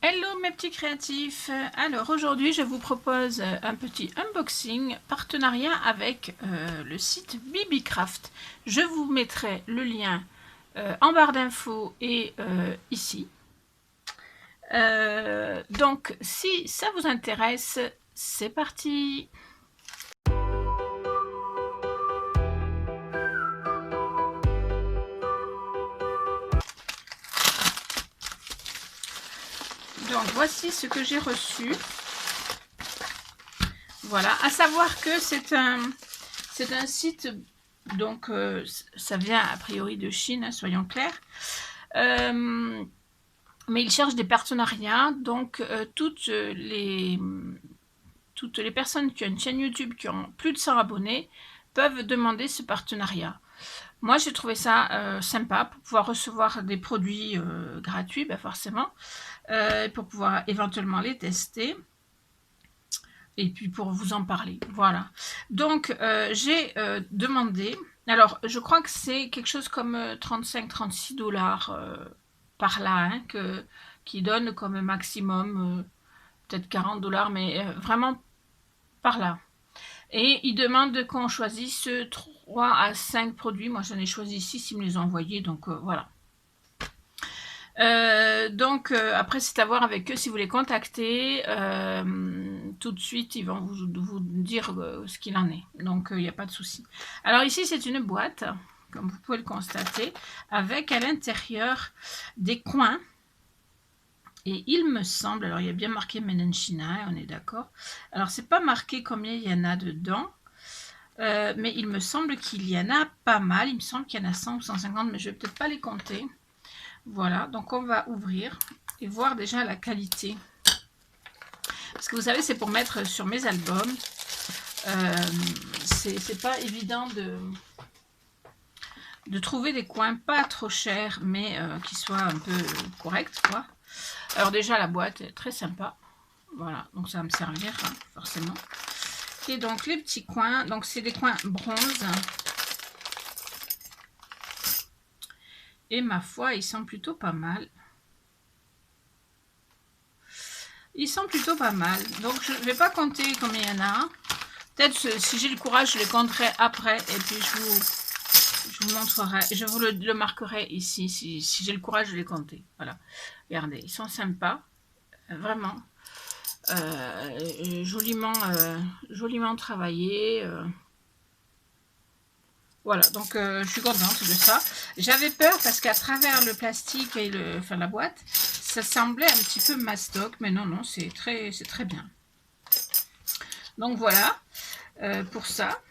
Hello mes petits créatifs. Alors aujourd'hui je vous propose un petit unboxing partenariat avec le site Bibicraft. Je vous mettrai le lien en barre d'infos et ici. Donc si ça vous intéresse, c'est parti. Donc voici ce que j'ai reçu. Voilà, à savoir que c'est un site, donc ça vient a priori de Chine, hein, soyons clairs. Mais ils cherchent des partenariats, donc toutes les personnes qui ont une chaîne YouTube qui ont plus de 100 abonnés peuvent demander ce partenariat. Moi j'ai trouvé ça sympa pour pouvoir recevoir des produits gratuits, ben forcément, pour pouvoir éventuellement les tester et puis pour vous en parler. Voilà, donc j'ai demandé, alors je crois que c'est quelque chose comme 35-36 $ par là, hein, qui donne comme maximum peut-être 40 $, mais vraiment par là. Et ils demandent qu'on choisisse 3 à 5 produits. Moi j'en ai choisi 6, ils me les ont envoyés, donc voilà. Après c'est à voir avec eux si vous les contactez. Tout de suite ils vont vous dire ce qu'il en est, donc il n'y a pas de souci. Alors ici c'est une boîte, comme vous pouvez le constater, avec à l'intérieur des coins. Et il me semble, alors il y a bien marqué Made in China, on est d'accord. Alors c'est pas marqué combien il y en a dedans, mais il me semble qu'il y en a pas mal. Il me semble qu'il y en a 100 ou 150, mais je vais peut-être pas les compter. Voilà, donc on va ouvrir et voir déjà la qualité. Parce que vous savez, c'est pour mettre sur mes albums. C'est pas évident de trouver des coins pas trop chers, mais qui soient un peu corrects, quoi. Alors déjà, la boîte est très sympa. Voilà, donc ça va me servir, hein, forcément. Et donc les petits coins, donc c'est des coins bronze. Et ma foi, ils sont plutôt pas mal. Ils sont plutôt pas mal. Donc je ne vais pas compter combien il y en a. Peut-être si j'ai le courage, je les compterai après. Et puis je vous montrerai. Je vous le marquerai ici. Si j'ai le courage de les compter. Voilà. Regardez, ils sont sympas. Vraiment. Joliment travaillés. Voilà, donc je suis contente de ça. J'avais peur parce qu'à travers le plastique et la boîte, ça semblait un petit peu mastoc, mais non, c'est très bien. Donc voilà, pour ça.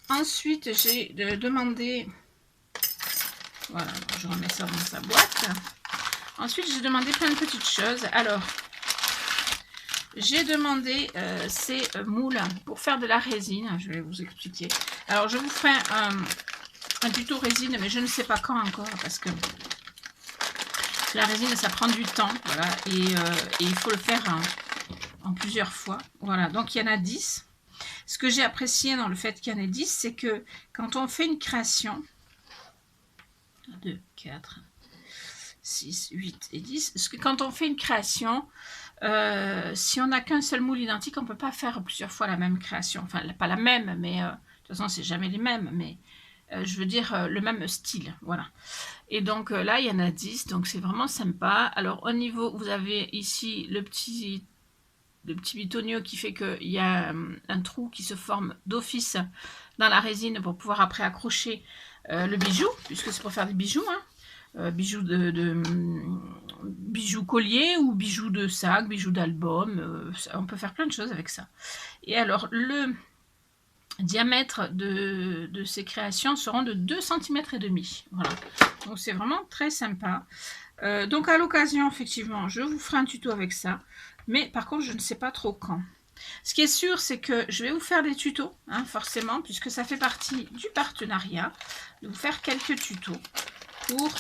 Ensuite, j'ai demandé, voilà, je remets ça dans sa boîte. Ensuite, j'ai demandé plein de petites choses. Alors, j'ai demandé ces moules pour faire de la résine. Je vais vous expliquer. Alors, je vous ferai un tuto résine, mais je ne sais pas quand encore, parce que la résine, ça prend du temps, voilà, et il faut le faire en plusieurs fois. Voilà, donc il y en a 10. Ce que j'ai apprécié dans le fait qu'il y en ait 10, c'est que quand on fait une création, 2, 4, 6, 8 et 10, parce que quand on fait une création, si on n'a qu'un seul moule identique, on ne peut pas faire plusieurs fois la même création. Enfin, pas la même, mais de toute façon, c'est jamais les mêmes, mais je veux dire le même style, voilà. Et donc là, il y en a 10, donc c'est vraiment sympa. Alors au niveau, vous avez ici le petit bitonio qui fait qu'il y a un trou qui se forme d'office dans la résine pour pouvoir après accrocher le bijou, puisque c'est pour faire des bijoux, hein. Bijoux bijoux collier ou bijoux de sac, bijoux d'album, on peut faire plein de choses avec ça. Et alors le diamètre de ces créations seront de 2,5 cm. Voilà, donc c'est vraiment très sympa. Donc à l'occasion, effectivement, je vous ferai un tuto avec ça, mais par contre je ne sais pas trop quand. Ce qui est sûr, c'est que je vais vous faire des tutos, hein, forcément, puisque ça fait partie du partenariat, de vous faire quelques tutos pour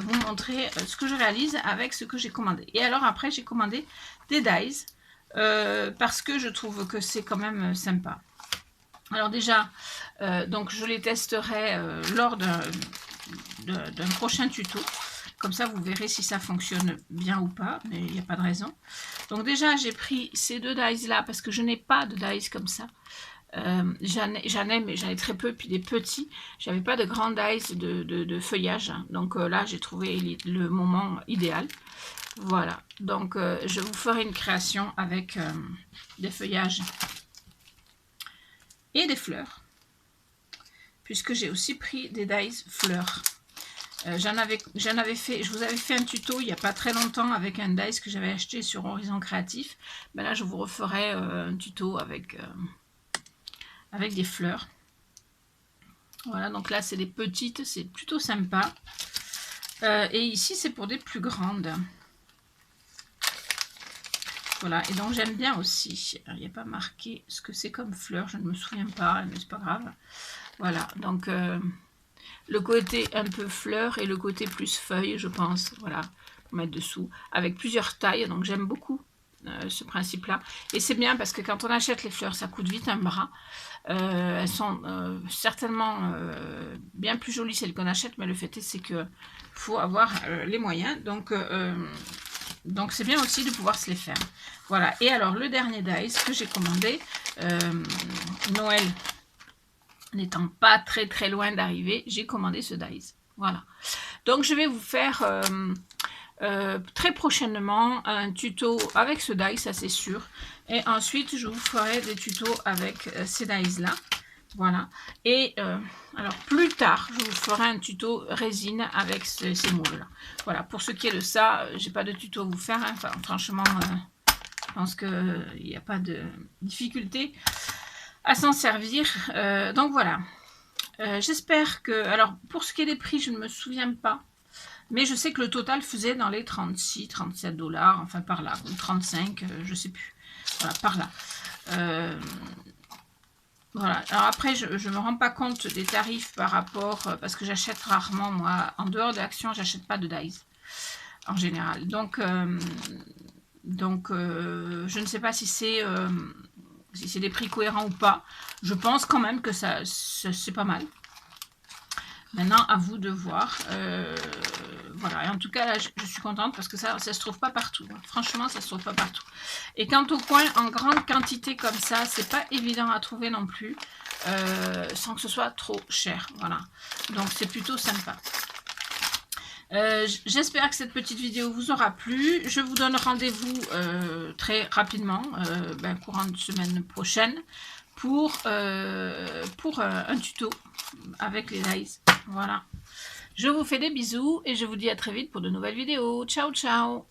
vous montrer ce que je réalise avec ce que j'ai commandé. Et alors après, j'ai commandé des dies, parce que je trouve que c'est quand même sympa. Alors déjà, donc je les testerai lors d'un prochain tuto, Comme ça, vous verrez si ça fonctionne bien ou pas, mais il n'y a pas de raison. Donc déjà, j'ai pris ces 2 dies là, parce que je n'ai pas de dies comme ça. J'en ai, mais j'en ai très peu, puis des petits. J'avais pas de grands dies de feuillage. Donc là, j'ai trouvé le moment idéal. Voilà, donc je vous ferai une création avec des feuillages et des fleurs, puisque j'ai aussi pris des dies fleurs. J'en avais fait, je vous avais fait un tuto il n'y a pas très longtemps avec un dies que j'avais acheté sur Horizon Créatif. Ben là, je vous referai un tuto avec des fleurs. Voilà, donc là, c'est des petites, c'est plutôt sympa. Et ici, c'est pour des plus grandes. Voilà, et donc j'aime bien aussi. Il n'y a pas marqué ce que c'est comme fleur, je ne me souviens pas, mais c'est pas grave. Voilà, donc le côté un peu fleur et le côté plus feuille, je pense. Voilà, pour mettre dessous, avec plusieurs tailles. Donc j'aime beaucoup ce principe-là. Et c'est bien parce que quand on achète les fleurs, ça coûte vite un bras. Elles sont certainement bien plus jolies celles qu'on achète, mais le fait est c'est que faut avoir les moyens. Donc c'est bien aussi de pouvoir se les faire. Voilà, et alors le dernier dies que j'ai commandé, Noël n'étant pas très très loin d'arriver, j'ai commandé ce dies. Voilà, donc je vais vous faire très prochainement un tuto avec ce dies, ça c'est sûr. Et ensuite je vous ferai des tutos avec ces dies là. Voilà, et alors plus tard, je vous ferai un tuto résine avec ces moules là. Voilà, pour ce qui est de ça, j'ai pas de tuto à vous faire, hein. Enfin, franchement, je pense qu'il n'y a pas de difficulté à s'en servir. Donc voilà, j'espère que, alors pour ce qui est des prix, je ne me souviens pas, mais je sais que le total faisait dans les 36, 37 $, enfin par là, ou 35, je sais plus, voilà, par là. Voilà, alors après je ne me rends pas compte des tarifs par rapport, parce que j'achète rarement, moi, en dehors de l'Action, j'achète pas de dies, en général. Donc je ne sais pas si c'est des prix cohérents ou pas. Je pense quand même que c'est pas mal. Maintenant, à vous de voir. Voilà, et en tout cas, là, je suis contente parce que ça se trouve pas partout. Franchement, ça se trouve pas partout. Et quant au coin, en grande quantité comme ça, c'est pas évident à trouver non plus, sans que ce soit trop cher. Voilà, donc c'est plutôt sympa. J'espère que cette petite vidéo vous aura plu. Je vous donne rendez-vous très rapidement, courant de semaine prochaine, pour un tuto avec les dies. Voilà. Je vous fais des bisous et je vous dis à très vite pour de nouvelles vidéos. Ciao, ciao!